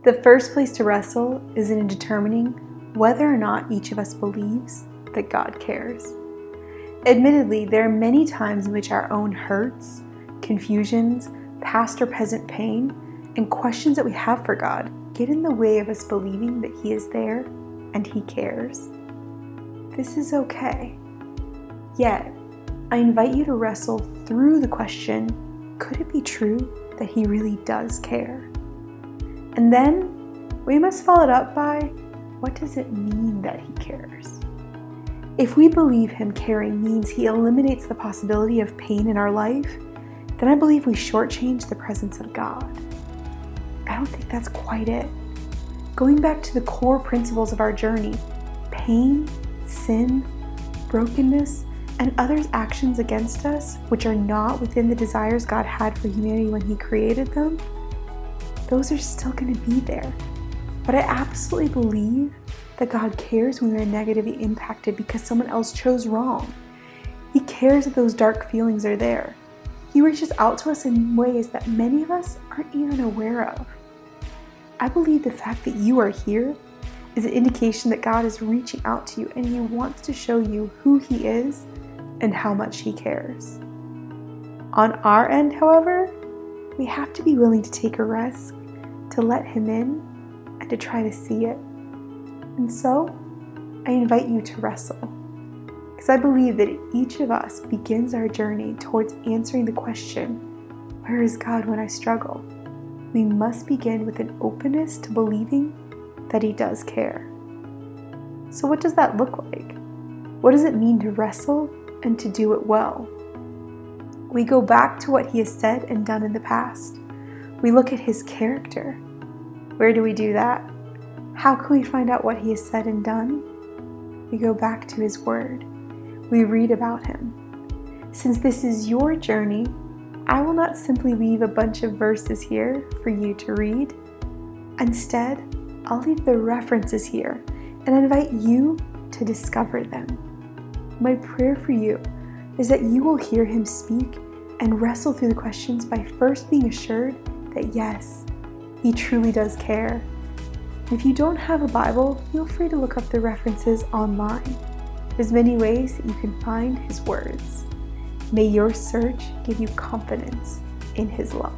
The first place to wrestle is in determining whether or not each of us believes that God cares. Admittedly, there are many times in which our own hurts, confusions, past or present pain, and questions that we have for God get in the way of us believing that He is there and He cares. This is okay. Yet, I invite you to wrestle through the question, could it be true that He really does care? And then we must follow it up by, what does it mean that He cares? If we believe Him caring means He eliminates the possibility of pain in our life, then I believe we shortchange the presence of God. I don't think that's quite it. Going back to the core principles of our journey, pain, sin, brokenness, and others' actions against us, which are not within the desires God had for humanity when He created them, those are still going to be there. But I absolutely believe that God cares when we are negatively impacted because someone else chose wrong. He cares that those dark feelings are there. He reaches out to us in ways that many of us aren't even aware of. I believe the fact that you are here is an indication that God is reaching out to you and He wants to show you who He is and how much He cares. On our end, however, we have to be willing to take a risk, to let Him in, and to try to see it. And so, I invite you to wrestle, because I believe that each of us begins our journey towards answering the question, where is God when I struggle? We must begin with an openness to believing that He does care. So what does that look like? What does it mean to wrestle and to do it well? We go back to what He has said and done in the past. We look at His character. Where do we do that? How can we find out what He has said and done? We go back to His Word. We read about Him. Since this is your journey, I will not simply leave a bunch of verses here for you to read. Instead, I'll leave the references here and invite you to discover them. My prayer for you is that you will hear Him speak and wrestle through the questions by first being assured that yes, He truly does care. If you don't have a Bible, feel free to look up the references online. There's many ways that you can find His words. May your search give you confidence in His love.